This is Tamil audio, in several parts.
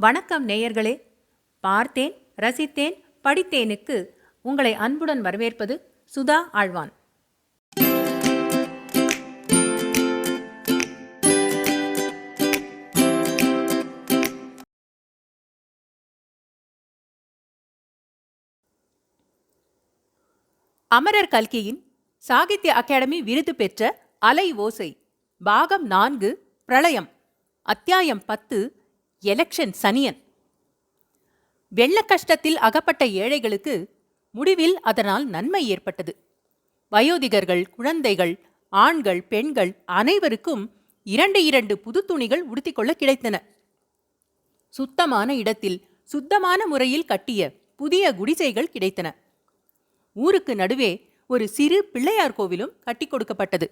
வணக்கம் நேயர்களே. பார்த்தேன், ரசித்தேன், படித்தேனுக்கு உங்களை அன்புடன் வரவேற்பது சுதா ஆழ்வான். அமரர் கல்கியின் சாகித்ய அகாடமி விருது பெற்ற அலை ஓசை பாகம் 4 பிரளயம் அத்தியாயம் 10 எலெக்ஷன் சனியன். வெள்ள கஷ்டத்தில் அகப்பட்ட ஏழைகளுக்கு முடிவில் அதனால் நன்மை ஏற்பட்டது. வயோதிகர்கள், குழந்தைகள், ஆண்கள், பெண்கள் அனைவருக்கும் 2 புது துணிகள் உடுத்திக்கொள்ள கிடைத்தன. சுத்தமான இடத்தில் சுத்தமான முறையில் கட்டிய புதிய குடிசைகள் கிடைத்தன. ஊருக்கு நடுவே ஒரு சிறு பிள்ளையார் கோவிலும் கட்டி கொடுக்கப்பட்டது.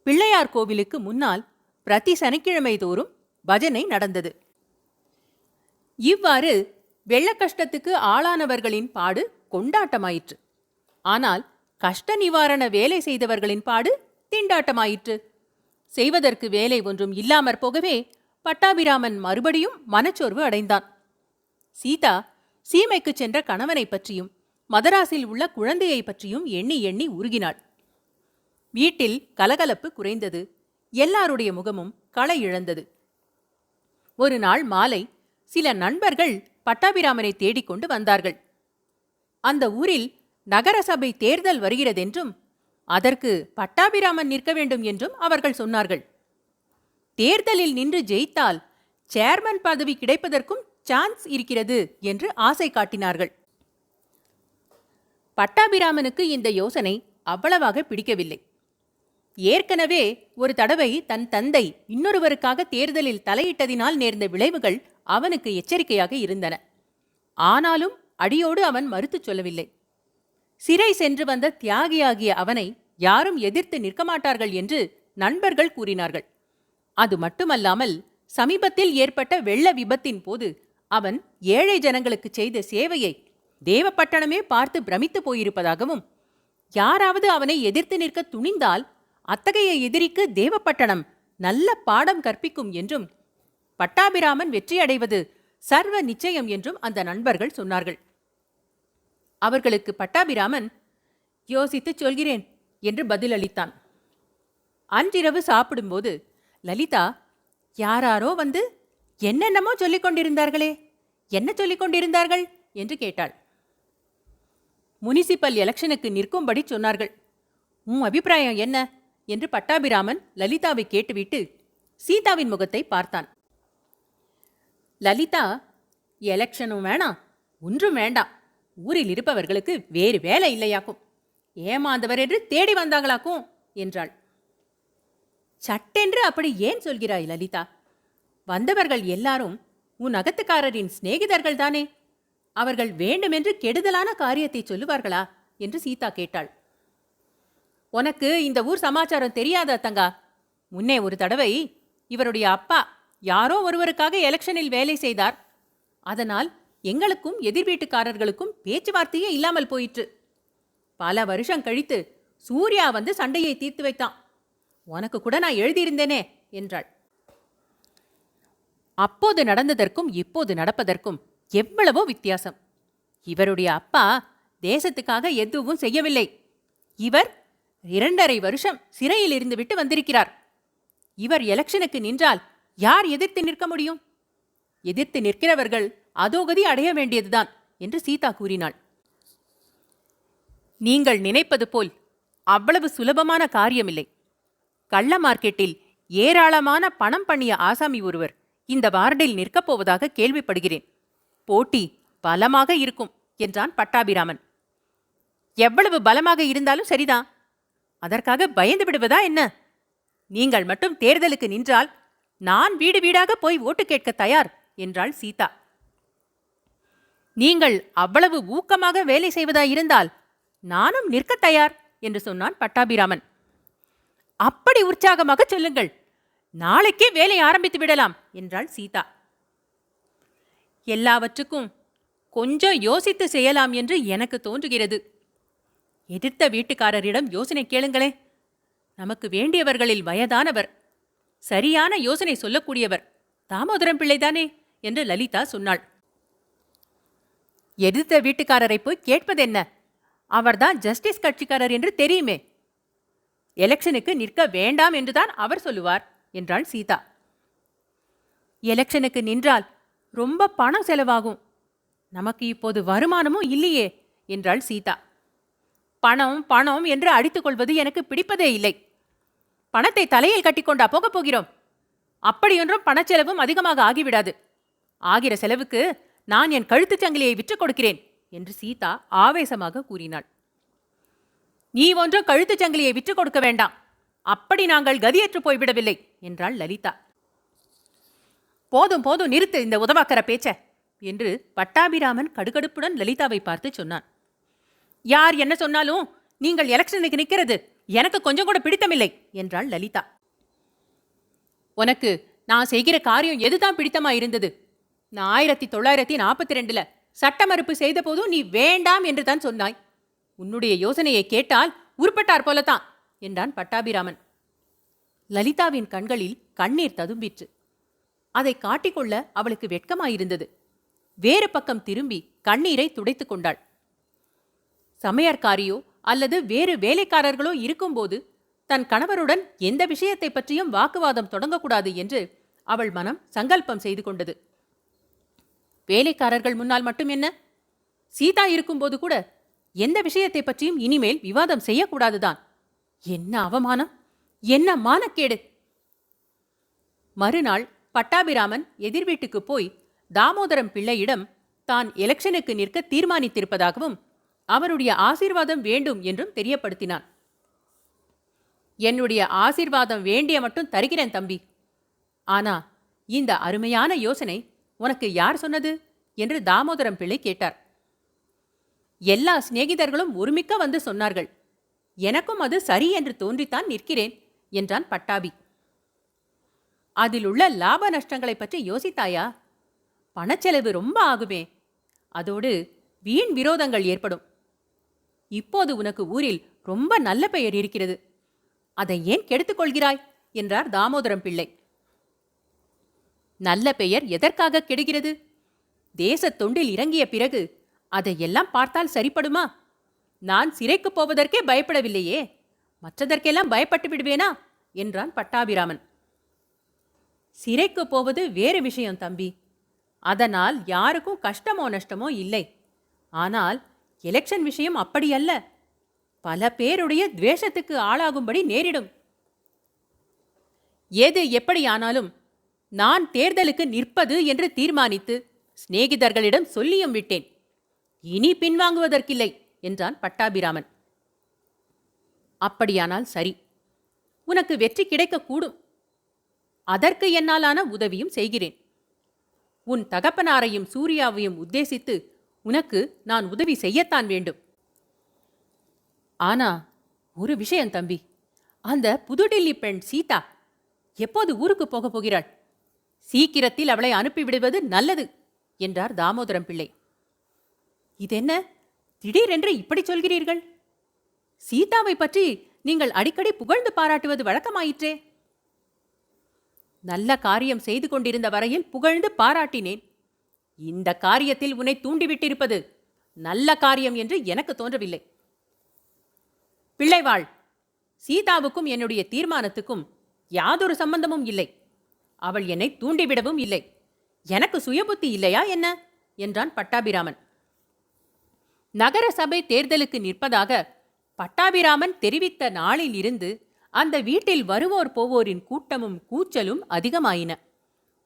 பிள்ளையார் கோவிலுக்கு முன்னால் பிரதி சனிக்கிழமை தோறும் பஜனை நடந்தது. இவ்வாறு வெள்ள கஷ்டத்துக்கு ஆளானவர்களின் பாடு கொண்டாட்டமாயிற்று. ஆனால் கஷ்ட நிவாரண வேலை செய்தவர்களின் பாடு திண்டாட்டமாயிற்று. செய்வதற்கு வேலை ஒன்றும் இல்லாமற் போகவே பட்டாபிராமன் மறுபடியும் மனச்சோர்வு அடைந்தான். சீதா சீமைக்கு சென்ற கணவனை பற்றியும் மதராஸில் உள்ள குழந்தையை பற்றியும் எண்ணி எண்ணி உருகினாள். வீட்டில் கலகலப்பு குறைந்தது. எல்லாருடைய முகமும் களை இழந்தது. ஒரு நாள் மாலை சில நண்பர்கள் பட்டாபிராமனை தேடிக்கொண்டு வந்தார்கள். அந்த ஊரில் நகரசபை தேர்தல் வருகிறதென்றும் அதற்கு பட்டாபிராமன் நிற்க வேண்டும் என்றும் அவர்கள் சொன்னார்கள். தேர்தலில் நின்று ஜெயித்தால் சேர்மன் பதவி கிடைப்பதற்கும் சான்ஸ் இருக்கிறது என்று ஆசை காட்டினார்கள். பட்டாபிராமனுக்கு இந்த யோசனை அவ்வளவாக பிடிக்கவில்லை. ஏற்கனவே ஒரு தடவை தன் தந்தை இன்னொருவருக்காக தேர்தலில் தலையிட்டதினால் நேர்ந்த விளைவுகள் அவனுக்கு எச்சரிக்கையாக இருந்தன. ஆனாலும் அடியோடு அவன் மறுத்துச் சொல்லவில்லை. சிறை சென்று வந்த தியாகியாகிய அவனை யாரும் எதிர்த்து நிற்க மாட்டார்கள் என்று நண்பர்கள் கூறினார்கள். அது மட்டுமல்லாமல் சமீபத்தில் ஏற்பட்ட வெள்ள விபத்தின் போது அவன் ஏழை ஜனங்களுக்கு செய்த சேவையை தேவப்பட்டணமே பார்த்து பிரமித்து போயிருப்பதாகவும், யாராவது அவனை எதிர்த்து நிற்க துணிந்தால் அத்தகைய எதிரிக்கு தேவப்பட்டணம் நல்ல பாடம் கற்பிக்கும் என்றும், பட்டாபிராமன் வெற்றியடைவது சர்வ நிச்சயம் என்றும் அந்த நண்பர்கள் சொன்னார்கள். அவர்களுக்கு பட்டாபிராமன் யோசித்துச் சொல்கிறேன் என்று பதிலளித்தான். அன்றிரவு சாப்பிடும்போது லலிதா யாராரோ வந்து என்னென்னமோ சொல்லிக் கொண்டிருந்தார்களே, என்ன சொல்லிக் கொண்டிருந்தார்கள் என்று கேட்டாள். முனிசிபல் எலெக்ஷனுக்கு நிற்கும்படி சொன்னார்கள். உன் அபிப்பிராயம் என்ன என்று பட்டாபிராமன் லலிதாவை கேட்டுவிட்டு சீதாவின் முகத்தை பார்த்தான். லலிதா, எலெக்ஷனும் வேணாம், ஒன்றும் வேண்டாம். ஊரில் இருப்பவர்களுக்கு வேறு வேலை இல்லையாக்கும், ஏமாந்தவர் என்று தேடி வந்தாங்களாக்கும் என்றாள். சட்டென்று அப்படி ஏன் சொல்கிறாய் லலிதா? வந்தவர்கள் எல்லாரும் உன் அகத்துக்காரரின் சிநேகிதர்கள் தானே. அவர்கள் வேண்டுமென்று கெடுதலான காரியத்தை சொல்லுவார்களா என்று சீதா கேட்டாள். உனக்கு இந்த ஊர் சமாச்சாரம் தெரியாத தங்கா. முன்னே ஒரு தடவை இவருடைய அப்பா யாரோ ஒருவருக்காக எலெக்ஷனில் வேலை செய்தார். அதனால் எங்களுக்கும் எதிர் வீட்டுக்காரர்களுக்கும் பேச்சுவார்த்தையே இல்லாமல் போயிற்று. பல வருஷம் கழித்து சூர்யா வந்து சண்டையை தீர்த்து வைத்தான். உனக்கு கூட நான் எழுதியிருந்தேனே என்றாள். அப்போது நடந்ததற்கும் இப்போது நடப்பதற்கும் எவ்வளவோ வித்தியாசம். இவருடைய அப்பா தேசத்துக்காக எதுவும் செய்யவில்லை. இவர் 2.5 வருஷம் சிறையில் இருந்து விட்டு வந்திருக்கிறார். இவர் எலெக்ஷனுக்கு நின்றால் யார் எதிர்த்து நிற்க முடியும்? எதிர்த்து நிற்கிறவர்கள் அதோகதி அடைய வேண்டியதுதான் என்று சீதா கூறினாள். நீங்கள் நினைப்பது போல் அவ்வளவு சுலபமான காரியமில்லை. கள்ள மார்க்கெட்டில் ஏராளமான பணம் பண்ணிய ஆசாமி ஒருவர் இந்த வார்டில் நிற்கப் போவதாக கேள்விப்படுகிறேன். போட்டி பலமாக இருக்கும் என்றான் பட்டாபிராமன். எவ்வளவு பலமாக இருந்தாலும் சரிதான். அதற்காக பயந்து விடுவதா என்ன? நீங்கள் மட்டும் தேர்தலுக்கு நின்றால் நான் வீடு வீடாக போய் ஓட்டு கேட்க தயார் என்றாள் சீதா. நீங்கள் அவ்வளவு ஊக்கமாக வேலை செய்வதாயிருந்தால் நானும் நிற்க தயார் என்று சொன்னான் பட்டாபிராமன். அப்படி உற்சாகமாக சொல்லுங்கள், நாளைக்கே வேலை ஆரம்பித்து விடலாம் என்றாள் சீதா. எல்லாவற்றுக்கும் கொஞ்சம் யோசித்து செய்யலாம் என்று எனக்கு தோன்றுகிறது. எதிர்த்த வீட்டுக்காரரிடம் யோசனை கேளுங்களே. நமக்கு வேண்டியவர்களில் வயதானவர், சரியான யோசனை சொல்லக்கூடியவர் தாமோதரம் பிள்ளைதானே என்று லலிதா சொன்னாள். எதிர்த்த வீட்டுக்காரரை போய் கேட்பதென்ன? அவர்தான் ஜஸ்டிஸ் கட்சிக்காரர் என்று தெரியுமே. எலெக்ஷனுக்கு நிற்க வேண்டாம் என்றுதான் அவர் சொல்லுவார் என்றாள் சீதா. எலெக்ஷனுக்கு நின்றால் ரொம்ப பணம் செலவாகும். நமக்கு இப்போது வருமானமும் இல்லையே என்றாள் சீதா. பணம் பணம் என்று அடித்துக் கொள்வது எனக்கு பிடிப்பதே இல்லை. பணத்தை தலையில் கட்டிக்கொண்டா போகப் போகிறோம்? அப்படியொன்றும் பணச்செலவும் அதிகமாக ஆகிவிடாது. ஆகிற செலவுக்கு நான் என் கழுத்துச் சங்கிலியை விற்றுக் கொடுக்கிறேன் என்று சீதா ஆவேசமாக கூறினாள். நீ ஒன்றும் கழுத்துச் சங்கிலியை விற்றுக் கொடுக்க வேண்டாம். அப்படி நாங்கள் கதியற்று போய்விடவில்லை என்றாள் லலிதா. போதும் போதும், நிறுத்து இந்த உதவாக்கற பேச்ச என்று பட்டாபிராமன் கடுகடுப்புடன் லலிதாவை பார்த்து சொன்னான். யார் என்ன சொன்னாலும் நீங்கள் எலெக்ஷனுக்கு நிற்கிறது எனக்கு கொஞ்சம் கூட பிடித்தமில்லை என்றாள் லலிதா. உனக்கு நான் செய்கிற காரியம் எதுதான் பிடித்தமா இருந்தது? நான் 1942 சட்ட மறுப்பு செய்த போதும் நீ வேண்டாம் என்று தான் சொன்னாய். உன்னுடைய யோசனையை கேட்டால் உருப்பட்டார் போலத்தான் என்றான் பட்டாபிராமன். லலிதாவின் கண்களில் கண்ணீர் ததும்பிற்று. அதை காட்டிக்கொள்ள அவளுக்கு வெட்கமாயிருந்தது. வேறு பக்கம் திரும்பி கண்ணீரை துடைத்துக் கொண்டாள். சமையற்காரியோ அல்லது வேறு வேலைக்காரர்களோ இருக்கும்போது தன் கணவருடன் எந்த விஷயத்தை பற்றியும் வாக்குவாதம் தொடங்கக்கூடாது என்று அவள் மனம் சங்கல்பம் செய்து கொண்டது. வேலைக்காரர்கள் முன்னால் மட்டும் என்ன, சீதா இருக்கும்போது கூட எந்த விஷயத்தை பற்றியும் இனிமேல் விவாதம் செய்யக்கூடாதுதான். என்ன அவமானம், என்ன மானக்கேடு! மறுநாள் பட்டாபிராமன் எதிர் வீட்டுக்கு போய் தாமோதரம் பிள்ளையிடம் தான் எலெக்ஷனுக்கு நிற்க தீர்மானித்திருப்பதாகவும் அவருடைய ஆசீர்வாதம் வேண்டும் என்றும் தெரியப்படுத்தினான். என்னுடைய ஆசீர்வாதம் வேண்டிய மட்டும் தருகிறேன் தம்பி. ஆனா இந்த அருமையான யோசனை உனக்கு யார் சொன்னது என்று தாமோதரம் பிள்ளை கேட்டார். எல்லா சிநேகிதர்களும் ஒருமிக்க வந்து சொன்னார்கள். எனக்கும் அது சரி என்று தோன்றித்தான் நிற்கிறேன் என்றான் பட்டாபி. அதில் உள்ள லாப நஷ்டங்களை பற்றி யோசித்தாயா? பணச்செலவு ரொம்ப ஆகுமே. அதோடு வீண் விரோதங்கள் ஏற்படும். இப்போது உனக்கு ஊரில் ரொம்ப நல்ல பெயர் இருக்கிறது. அதை ஏன் கெடுத்துக்கொள்கிறாய் என்றார் தாமோதரம் பிள்ளை. நல்ல பெயர் எதற்காக கெடுகிறது? தேசத் தொண்டில் இறங்கிய பிறகு அதையெல்லாம் பார்த்தால் சரிப்படுமா? நான் சிறைக்கு போவதற்கே பயப்படவில்லையே, மற்றதற்கெல்லாம் பயப்பட்டு விடுவேனா என்றான் பட்டாபிராமன். சிறைக்கு போவது வேறு விஷயம் தம்பி. அதனால் யாருக்கும் கஷ்டமோ நஷ்டமோ இல்லை. ஆனால் எலெக்ஷன் விஷயம் அப்படியல்ல. பல பேருடைய துவேஷத்துக்கு ஆளாகும்படி நேரிடும். எது எப்படியானாலும் நான் தேர்தலுக்கு நிற்பது என்று தீர்மானித்து சிநேகிதர்களிடம் சொல்லியும் விட்டேன். இனி பின்வாங்குவதற்கில்லை என்றான் பட்டாபிராமன். அப்படியானால் சரி, உனக்கு வெற்றி கிடைக்கக்கூடும். அதற்கு என்னாலான உதவியும் செய்கிறேன். உன் தகப்பனாரையும் சூர்யாவையும் உத்தேசித்து உனக்கு நான் உதவி செய்யத்தான் வேண்டும். ஆனா ஒரு விஷயம் தம்பி, அந்த புதுடில்லி பெண் சீதா எப்போது ஊருக்கு போகப் போகிறாள்? சீக்கிரத்தில் அவளை அனுப்பிவிடுவது நல்லது என்றார் தாமோதரம் பிள்ளை. இதென்ன திடீரென்று இப்படி சொல்கிறீர்கள்? சீதாவை பற்றி நீங்கள் அடிக்கடி புகழ்ந்து பாராட்டுவது வழக்கமாயிற்றே. நல்ல காரியம் செய்து கொண்டிருந்த வரையில் புகழ்ந்து பாராட்டினேன். இந்த காரியத்தில் உன்னை தூண்டிவிட்டிருப்பது நல்ல காரியம் என்று எனக்கு தோன்றவில்லை. பிள்ளைவாள், சீதாவுக்கும் என்னுடைய தீர்மானத்துக்கும் யாதொரு சம்பந்தமும் இல்லை. அவள் என்னை தூண்டிவிடவும் இல்லை. எனக்கு சுயபுத்தி இல்லையா என்ன என்றான் பட்டாபிராமன். நகர சபை தேர்தலுக்கு நிற்பதாக பட்டாபிராமன் தெரிவித்த நாளில் இருந்து அந்த வீட்டில் வருவோர் போவோரின் கூட்டமும் கூச்சலும் அதிகமாயின.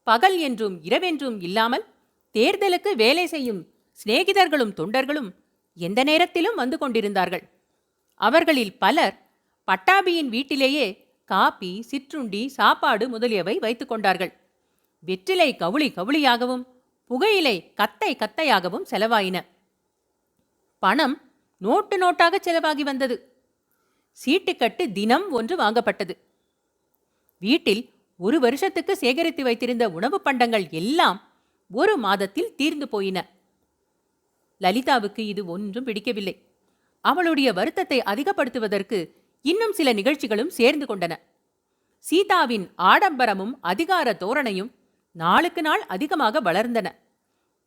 பகல் என்றும் இரவென்றும் இல்லாமல் தேர்தலுக்கு வேலை செய்யும் சிநேகிதர்களும் தொண்டர்களும் எந்த நேரத்திலும் வந்து கொண்டிருந்தார்கள். அவர்களில் பலர் பட்டாபியின் வீட்டிலேயே காப்பி, சிற்றுண்டி, சாப்பாடு முதலியவை வைத்துக் கொண்டார்கள். வெற்றிலை கவுளி கவுளியாகவும் புகையிலை கத்தை கத்தையாகவும் செலவாயின. பணம் நோட்டு நோட்டாக செலவாகி வந்தது. சீட்டுக்கட்டு தினம் ஒன்று வாங்கப்பட்டது. வீட்டில் ஒரு வருஷத்துக்கு சேகரித்து வைத்திருந்த உணவு பண்டங்கள் எல்லாம் ஒரு மாதத்தில் தீர்ந்து போயின. லலிதாவுக்கு இது ஒன்றும் பிடிக்கவில்லை. அவளுடைய வருத்தத்தை அதிகப்படுத்துவதற்கு இன்னும் சில நிகழ்ச்சிகளும் சேர்ந்து கொண்டன. சீதாவின் ஆடம்பரமும் அதிகார தோரணையும் நாளுக்கு நாள் அதிகமாக வளர்ந்தன.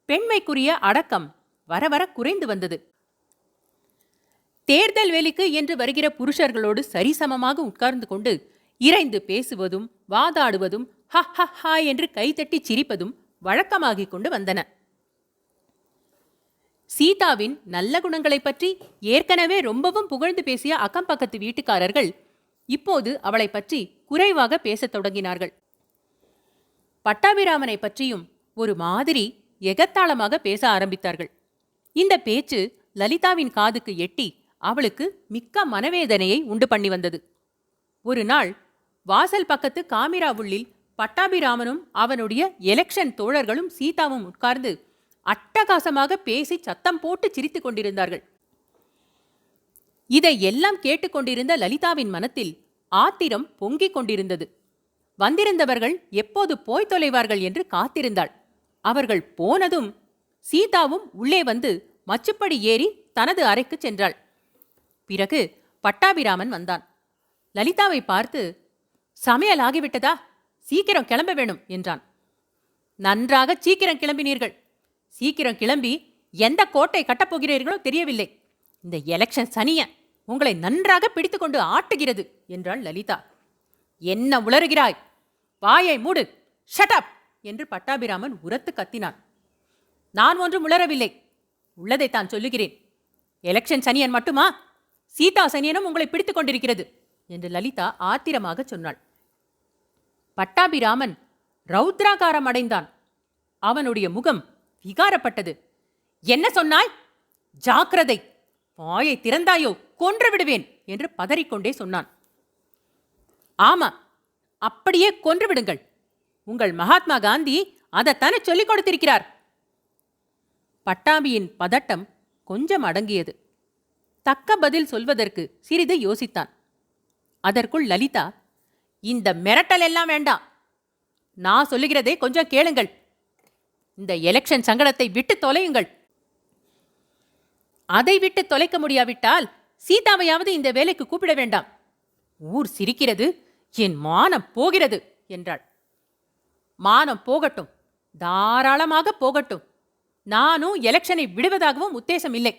பெண்மைக்குரிய அடக்கம் வர வர குறைந்து வந்தது. தேர்தல் வேலைக்கு என்று வருகிற புருஷர்களோடு சரிசமமாக உட்கார்ந்து கொண்டு இறைந்து பேசுவதும் வாதாடுவதும் ஹ ஹ ஹா என்று கைதட்டி சிரிப்பதும் வழக்கமாகிக் கொண்டு வந்தன. சீதாவின் நல்ல குணங்களைப் பற்றி ஏற்கனவே ரொம்பவும் புகழ்ந்து பேசிய அக்கம் பக்கத்து வீட்டுக்காரர்கள் இப்போது அவளை பற்றி குறைவாக பேசத் தொடங்கினார்கள். பட்டாபிராமனை பற்றியும் ஒரு மாதிரி எகத்தாளமாக பேச ஆரம்பித்தார்கள். இந்த பேச்சு லலிதாவின் காதுக்கு எட்டி அவளுக்கு மிக்க மனவேதனையை உண்டு பண்ணி வந்தது. ஒரு நாள் வாசல் பக்கத்து காமிரா உள்ளில் பட்டாபிராமனும் அவனுடைய எலெக்ஷன் தோழர்களும் சீதாவும் உட்கார்ந்து அட்டகாசமாக பேசி சத்தம் போட்டு சிரித்துக் கொண்டிருந்தார்கள். இதை எல்லாம் கேட்டுக்கொண்டிருந்த லலிதாவின் மனத்தில் ஆத்திரம் பொங்கிக் கொண்டிருந்தது. வந்திருந்தவர்கள் எப்போது போய் தொலைவார்கள் என்று காத்திருந்தாள். அவர்கள் போனதும் சீதாவும் உள்ளே வந்து மச்சுப்படி ஏறி தனது அறைக்கு சென்றாள். பிறகு பட்டாபிராமன் வந்தான். லலிதாவை பார்த்து, சமையல் ஆகிவிட்டதா? சீக்கிரம் கிளம்ப வேணும் என்றான். நன்றாக சீக்கிரம் கிளம்பினீர்கள். சீக்கிரம் கிளம்பி எந்த கோட்டை கட்டப்போகிறீர்களோ தெரியவில்லை. இந்த எலெக்ஷன் சனிய உங்களை நன்றாக பிடித்துக்கொண்டு ஆட்டுகிறது என்றாள் லலிதா. என்ன உளறுகிறாய்? வாயை மூடு, ஷட் அப் என்று பட்டாபிராமன் உரத்து கத்தினான். நான் ஒன்றும் உளரவில்லை, உள்ளதைத்தான் சொல்லுகிறேன். எலெக்ஷன் சனியன் மட்டுமா? சீதா சனியனும் உங்களை பிடித்துக் கொண்டிருக்கிறது என்று லலிதா ஆத்திரமாக சொன்னாள். பட்டாபிராமன் ரௌத்ராகாரம் அடைந்தான். அவனுடைய முகம் விகாரப்பட்டது. என்ன சொன்னாய்? ஜாக்கிரதை, வாயை திறந்தாயோ கொன்று விடுவேன் என்று பதறிக்கொண்டே சொன்னான். ஆமா, அப்படியே கொன்று விடுங்கள். உங்கள் மகாத்மா காந்தி அதைத்தானே சொல்லிக் கொடுத்திருக்கிறார். பட்டாபியின் பதட்டம் கொஞ்சம் அடங்கியது. தக்க பதில் சொல்வதற்கு சிறிது யோசித்தான். அதற்குள் லலிதா, இந்த மிரட்டல் எல்லாம் வேண்டாம், நான் சொல்லுகிறதை கொஞ்சம் கேளுங்கள். இந்த எலெக்ஷன் சங்கடத்தை விட்டு தொலையுங்கள். அதை விட்டு தொலைக்க முடியாவிட்டால் சீதாவையாவது இந்த வேலைக்கு கூப்பிட வேண்டாம். ஊர் சிரிக்கிறது, என் மானம் போகிறது என்றாள். மானம் போகட்டும், தாராளமாக போகட்டும். நானும் எலெக்ஷனை விடுவதாகவும் உத்தேசம் இல்லை.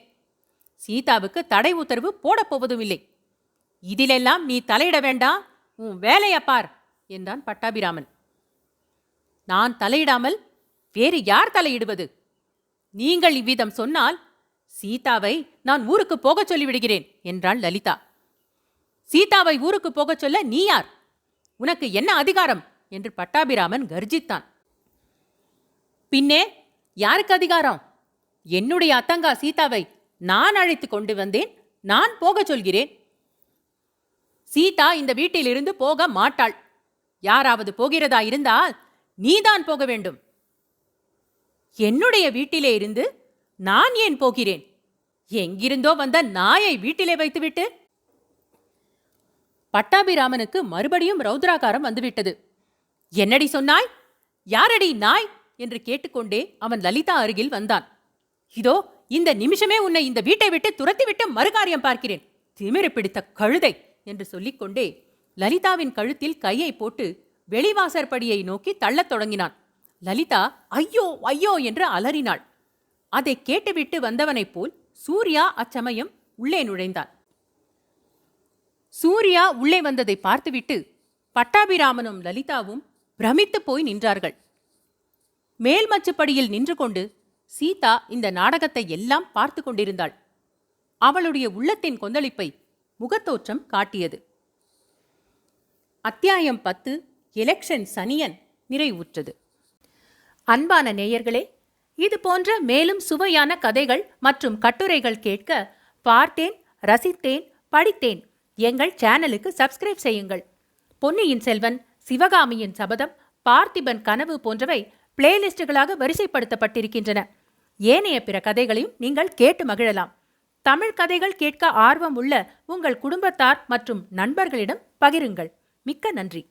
சீதாவுக்கு தடை உத்தரவு போடப்போவதும் இல்லை. இதிலெல்லாம் நீ தலையிட வேண்டாம், உன் வேலையை பார் என்றான் பட்டாபிராமன். நான் தலையிடாமல் வேறு யார் தலையிடுவது? நீங்கள் இவ்விதம் சொன்னால் சீதாவை நான் ஊருக்கு போகச் சொல்லிவிடுகிறேன் என்றாள் லலிதா. சீதாவை ஊருக்கு போகச் சொல்ல நீ யார்? உனக்கு என்ன அதிகாரம் என்று பட்டாபிராமன் கர்ஜித்தான். பின்னே யாருக்கு அதிகாரம்? என்னுடைய அத்தங்கா சீதாவை நான் அழைத்து கொண்டு வந்தேன், நான் போகச் சொல்கிறேன். சீதா இந்த வீட்டிலிருந்து போக மாட்டாள். யாராவது போகிறதா இருந்தால் நீதான் போக வேண்டும். என்னுடைய வீட்டிலே இருந்து நான் ஏன் போகிறேன்? எங்கிருந்தோ வந்த நாயை வீட்டிலே வைத்துவிட்டு. பட்டாபிராமனுக்கு மறுபடியும் ரௌத்ராகாரம் வந்துவிட்டது. என்னடி சொன்னாய்? யாரடி நாய் என்று கேட்டுக்கொண்டே அவன் லலிதா அருகில் வந்தான். இதோ இந்த நிமிஷமே உன்னை இந்த வீட்டை விட்டு துரத்திவிட்டு மறுகாரியம் பார்க்கிறேன், திமிரு பிடித்த கழுதை என்று சொல்லிக்கொண்டே லலிதாவின் கழுத்தில் கையை போட்டு வெளிவாசற்படியை நோக்கி தள்ளத் தொடங்கினான். லலிதா ஐயோ ஐயோ என்று அலறினாள். அதை கேட்டுவிட்டு வந்தவனைப் போல் சூர்யா அச்சமயம் உள்ளே நுழைந்தான். சூர்யா உள்ளே வந்ததை பார்த்துவிட்டு பட்டாபிராமனும் லலிதாவும் பிரமித்து போய் நின்றார்கள். மேல்மச்சுப்படியில் நின்று கொண்டு சீதா இந்த நாடகத்தை எல்லாம் பார்த்து கொண்டிருந்தாள். அவளுடைய உள்ளத்தின் கொந்தளிப்பை முகத்தோற்றம் காட்டியது. அத்தியாயம் 10 எலெக்ஷன் சனியன் நிறைவுற்றது. அன்பான நேயர்களே, இது போன்ற மேலும் சுவையான கதைகள் மற்றும் கட்டுரைகள் கேட்க பார்த்தேன், ரசித்தேன், படித்தேன் எங்கள் சேனலுக்கு சப்ஸ்கிரைப் செய்யுங்கள். பொன்னியின் செல்வன், சிவகாமியின் சபதம், பார்த்திபன் கனவு போன்றவை பிளேலிஸ்டுகளாக வரிசைப்படுத்தப்பட்டிருக்கின்றன. ஏனைய பிற கதைகளையும் நீங்கள் கேட்டு மகிழலாம். தமிழ் கதைகள் கேட்க ஆர்வம் உள்ள உங்கள் குடும்பத்தார் மற்றும் நண்பர்களிடம் பகிருங்கள். மிக்க நன்றி.